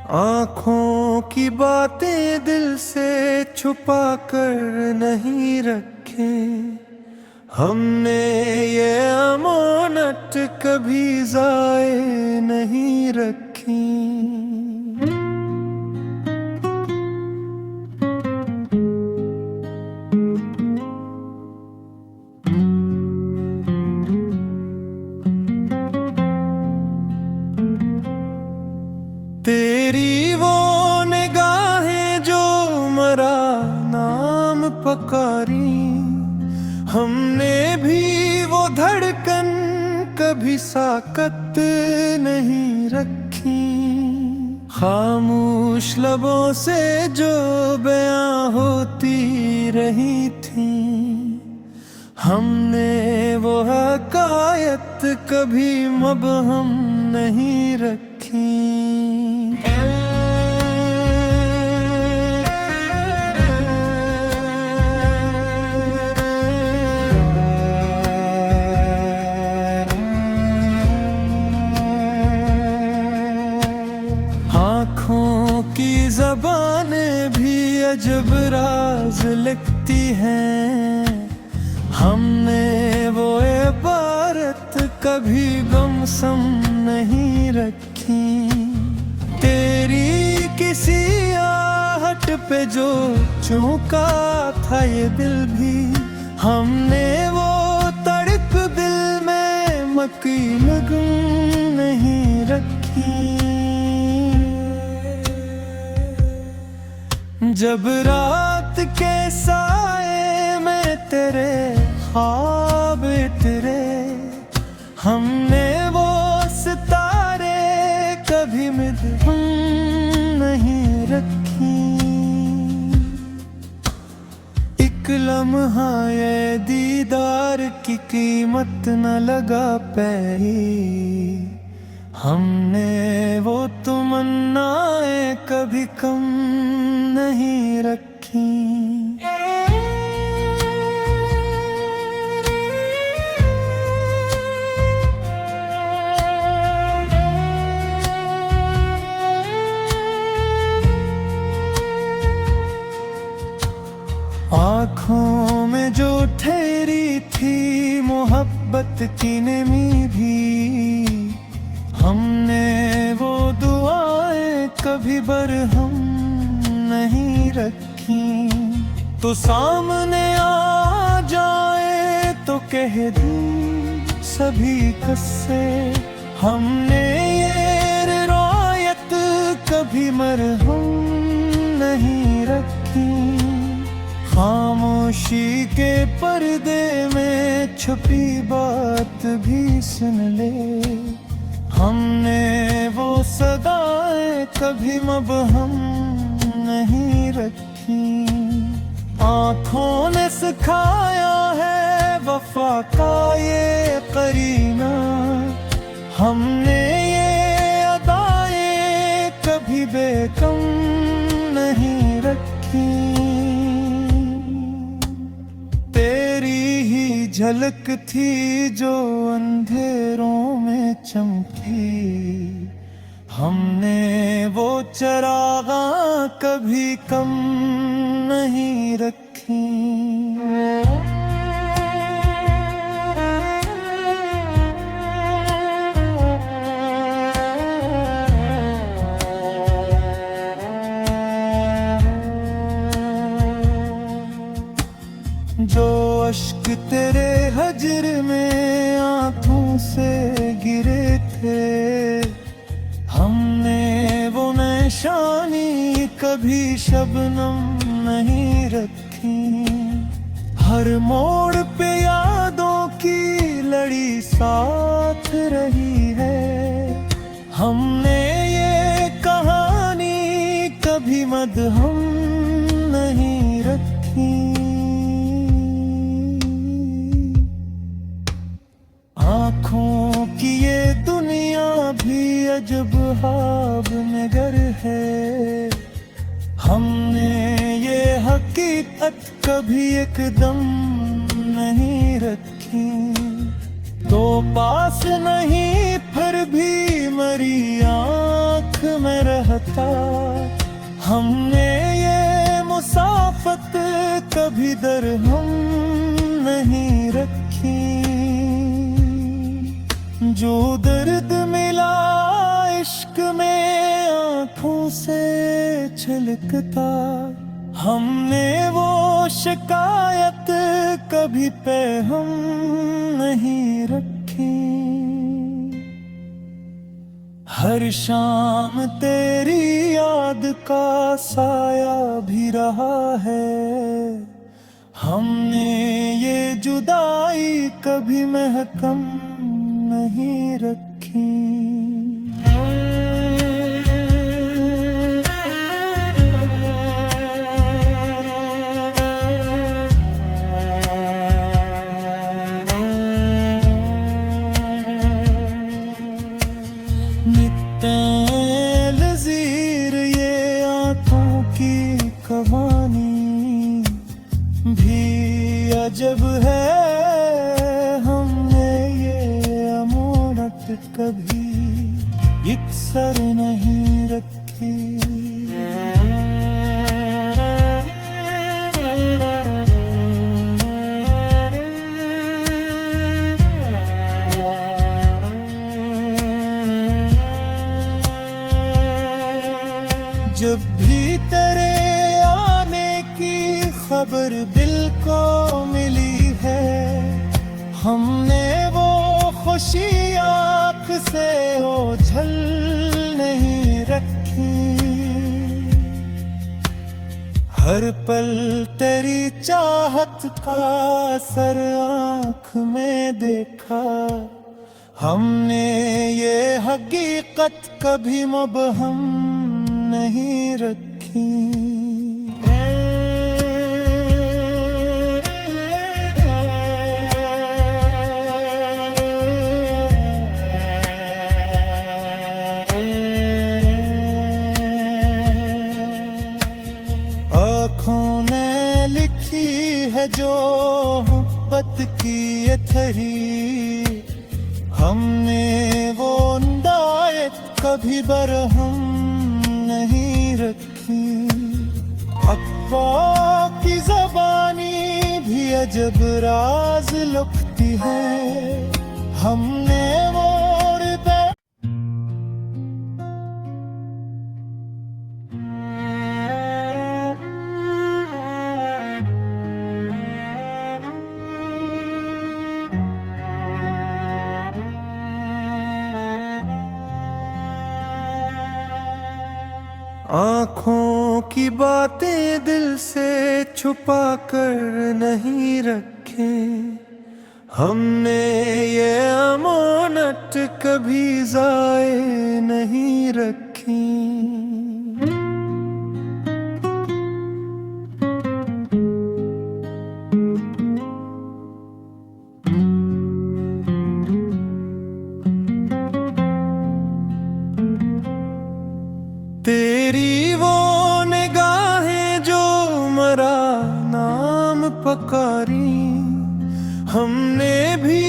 आँखों की बातें दिल से छुपा कर नहीं रखे, हमने ये अमानत कभी ज़ाये नहीं रखी। तेरी वो निगाहें जो मरा नाम पकारी, हमने भी वो धड़कन कभी साकत नहीं रखी। खामोश लबों से जो बयां होती रही थी, हमने वो हकायत कभी मबहम नहीं रखी। आँखों की ज़बानें भी अजब राज लिखती हैं, हमने वो इबारत कभी गुमसुम नहीं रखी। तेरी किसी आहट पे जो चौंका था ये दिल भी, हमने वो तड़प दिल में मकी लगन नहीं रखी। जब रात के साए में तेरे ख्वाब तेरे, हमने वो सितारे कभी मदहम नहीं रखी। एक लम्हा ये दीदार की कीमत न लगा पाई, हमने वो तमन्नाएं कभी कम नहीं रखी। आँखों में जो ठहरी थी मोहब्बत की नमी भी, हमने वो दुआएं कभी बरहम नहीं रखी। तो सामने आ जाए तो कह दूं सभी किस्से, हमने ये रिवायत कभी मरहम नहीं रखी। खामोशी के पर्दे में छुपी बात भी सुन ले, हमने वो सदाएं कभी मबहम नहीं रखी। आँखों ने सिखाया है वफा का ये करीना, हमने ये अदाएं कभी बेकम नहीं रखी। तेरी ही झलक थी जो अंधेरों में चमकी, हमने वो चरागा कभी कम नहीं रखी। जो अश्क तेरे हजर में आंखों से गिरे थे, हमने वो निशानी कभी शबनम नहीं रखी। हर मोड़ पे यादों की लड़ी साथ रही है, हमने ये कहानी कभी मदहम नहीं रखी। आँखों की ये दुनिया भी अजब ख्वाब नगर है, हमने ये हकीकत कभी एकदम नहीं रखी। तो पास नहीं फिर भी मरी आँख में रहता छूटा। हमने ये मुसाफत कभी दरहम नहीं रखी, जो दर्द मिला इश्क में आँखों से छलकता। हमने वो शिकायत कभी पे हम नहीं रखी। हर शाम तेरी याद का साया भी रहा है। हमने ये जुदाई कभी महकम नहीं रखी। लज़ीर ये आँखों की कहानी भी अजब है। हमने ये अमोनत कभी यकसर नहीं रखी। जब भी तेरे आने की खबर दिल को मिली है, हमने वो खुशी आँख से ओझल नहीं रखी। हर पल तेरी चाहत का असर आँख में देखा। हमने ये हकीकत कभी मुबहम नहीं रखी। आँखों ने लिखी है जो मोहब्बत की ये थरी। हमने वो अंदायत कभी बरहम नहीं रखी। अफ़वाह की ज़बानी भी अजब राज लुकती है। हमने वो आँखों की बातें दिल से छुपा कर नहीं रखे। हमने ये अमानत कभी ज़ाये नहीं रखी। तेरी वो निगाहें जो मरा नाम पकारी। हमने भी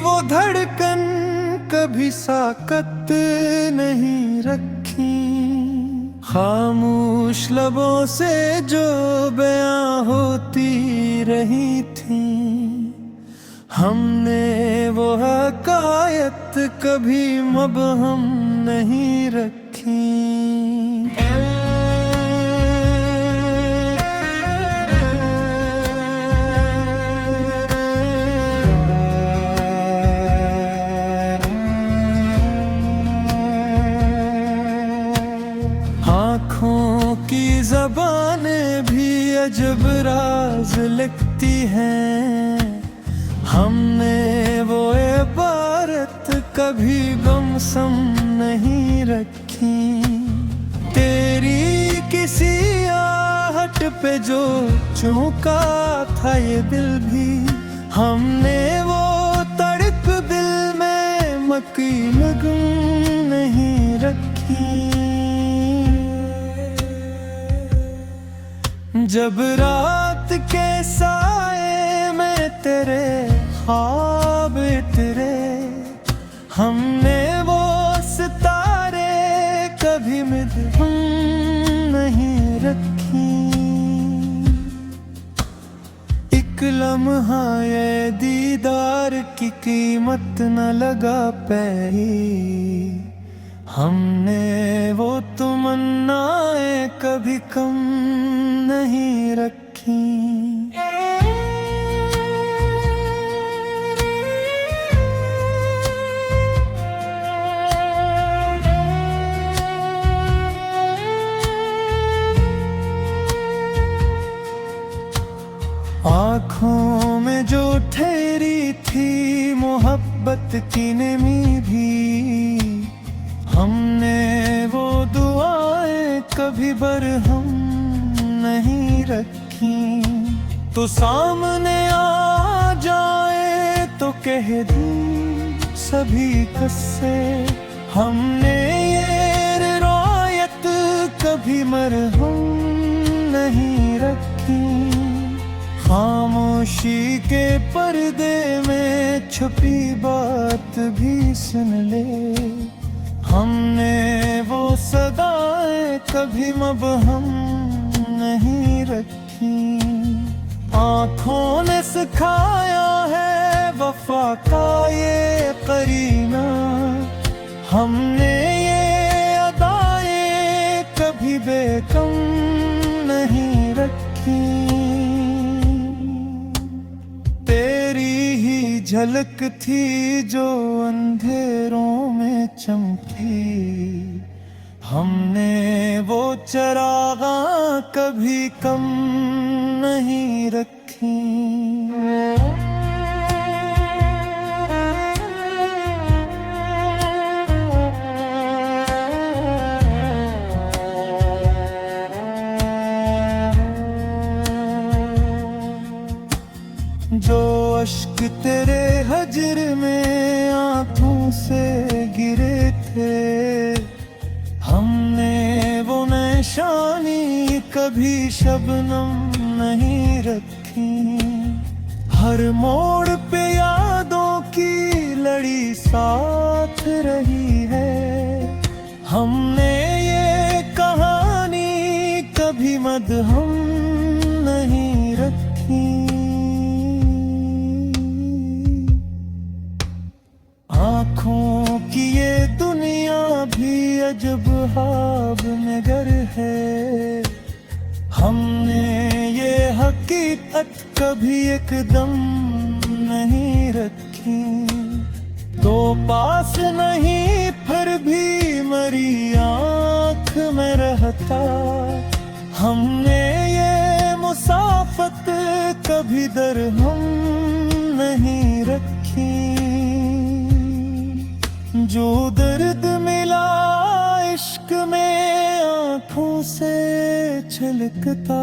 वो धड़कन कभी साकत नहीं रखी। खामोश लबों से जो बयां होती रही थी, हमने वो हकायत कभी मबहम नहीं रखी। आँखों की ज़बान भी अजब राज लिखती हैं। हमने वो इबारत कभी गमसम नहीं रखी। तेरी किसी आहट पे जो चौंका था ये दिल भी, हमने वो तड़प दिल में मकी लगन नहीं रखी। जब रात के साए में तेरे ख्वाब तेरे, हमने वो सितारे कभी मिल एक लम्हा ये दीदार की कीमत न लगा पाई। हमने वो तमन्नाएं कभी कम नहीं रखी। आँखों में जो ठहरी थी मोहब्बत की नमी भी, हमने वो दुआएं कभी बरहम नहीं रखी। तो सामने आ जाए तो कह दूं सभी किस्से, हमने ये रिवायत कभी मरहम नहीं रखी। खामोशी के पर्दे में छुपी बात भी सुन ले, हमने वो सदाएं कभी मबहम नहीं रखी। आँखों ने सिखाया है वफा का ये करीना, हमने ये अदाएं कभी बेकम नहीं रखी। झलक थी जो अंधेरों में चमकी, हमने वो चरागा कभी कम नहीं रखी। जो अश्क तेरे हजर में आंखों से गिरे थे, हमने वो निशानी कभी शबनम नहीं रखी। हर मोड़ पे यादों की लड़ी साथ रही है, हमने ये कहानी कभी मदहम नहीं रखी। आँखों की ये दुनिया भी अजब ख्वाब नगर है, हमने ये हकीकत कभी एकदम नहीं रखी। तो पास नहीं फिर भी मरी आँख में रहता, हमने ये मुसाफत कभी दरहम नहीं रखी। जो दर्द मिला इश्क में आँखों से छलकता,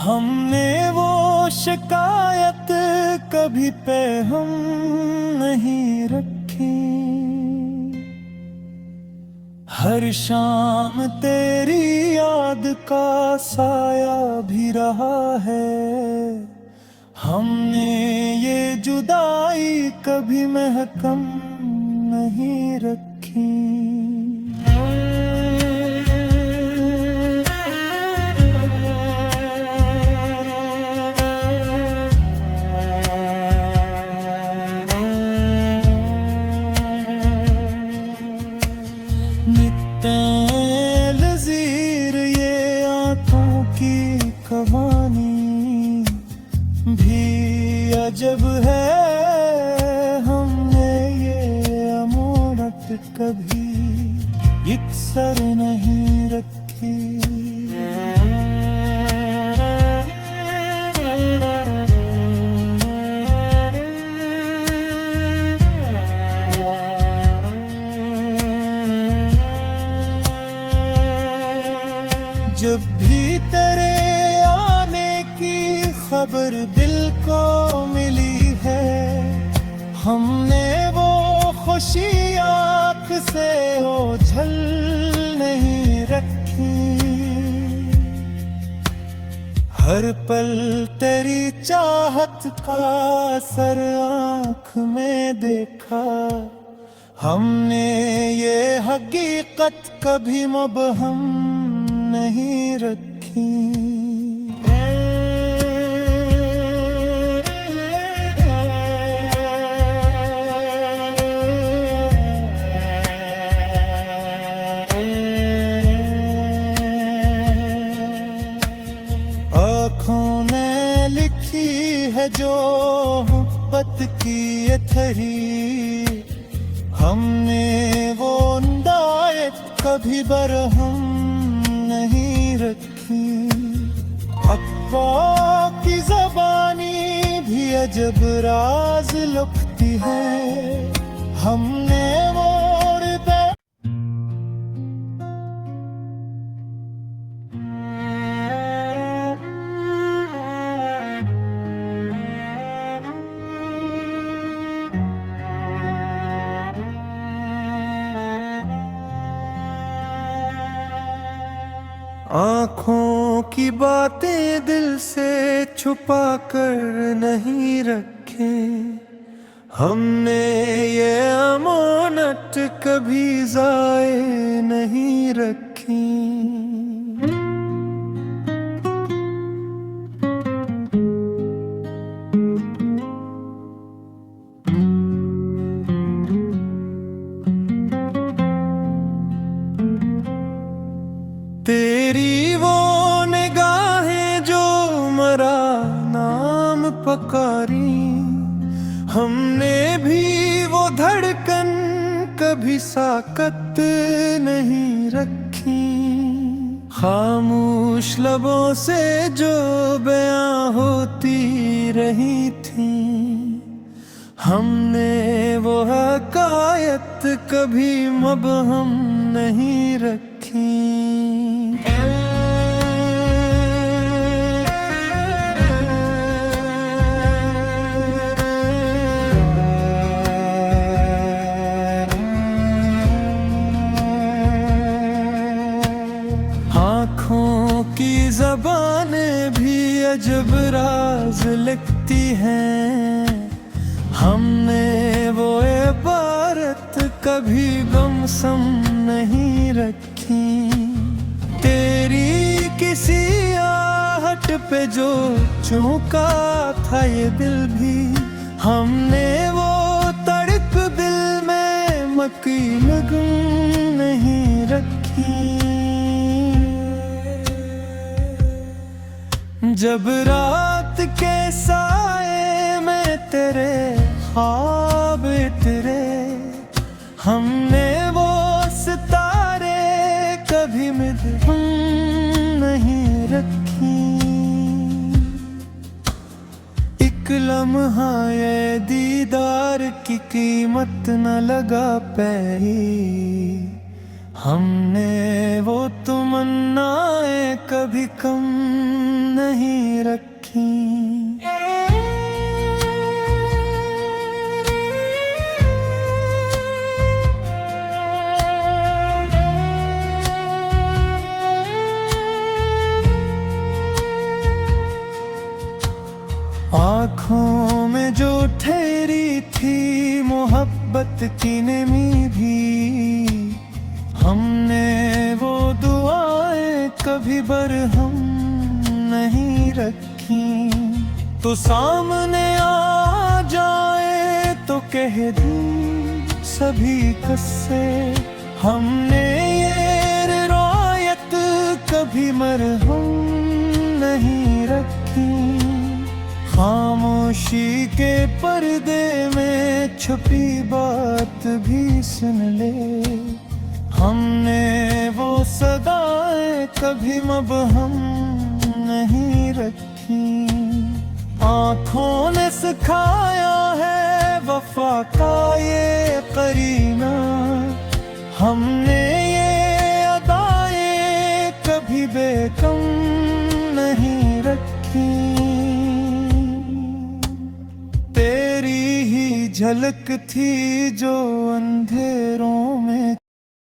हमने वो शिकायत कभी पे हम नहीं रखी। हर शाम तेरी याद का साया भी रहा है, हमने ये जुदाई कभी महकम नहीं रखी। लज़ीर ये आँखों की कहानी भी अजब है, कभी इकसर नहीं रखी। जब भी तेरे आने की खबर दिल को मिली है, हमने वो खुशी आँख से ओझल नहीं रखी। हर पल तेरी चाहत का असर आँख में देखा, हमने ये हकीकत कभी मुबहम नहीं रखी। है जो मोहब्बत की ये थरी, हमने वो अंदाज़ कभी बरहम नहीं रखी। अफ़वाह की ज़बानी भी अजब राज लुकती है, हमने वो आँखों की बातें दिल से छुपा कर नहीं रखे, हमने ये अमानत कभी ज़ाये नहीं रखी। तेरी वो निगाहें जो मरा नाम पकारी, हमने भी वो धड़कन कभी साकत नहीं रखी। खामोश लबों से जो बयां होती रही थी, हमने वो हकायत कभी मबहम नहीं रखी। आँखों की ज़बानें भी अजब राज लिखती हैं, हमने वो इबारत कभी गमसम नहीं रखी। तेरी किसी आहट पे जो चौंका था ये दिल भी, हमने वो तड़प दिल में मकी लगन नहीं रखी। जब रात के साए में तेरे ख्वाब तेरे, हमने वो सितारे कभी मदहम नहीं रखी। एक लम्हा ये दीदार की कीमत न लगा पाई, हमने वो तमन्नाएं कभी कम नहीं रखी। आँखों में जो ठहरी थी मोहब्बत की नमी भी, हमने वो दुआएं कभी बरहम नहीं रखी। तो सामने आ जाए तो कह दूं सभी किस्से, हमने ये रिवायत कभी मरहम नहीं रखी। खामोशी के पर्दे में छुपी बात भी सुन ले, हमने वो सदाएं कभी मबहम नहीं रखी। आँखों ने सिखाया है वफा का ये करीना, हमने ये अदाएं कभी बेकम नहीं रखी। तेरी ही झलक थी जो अंधेरों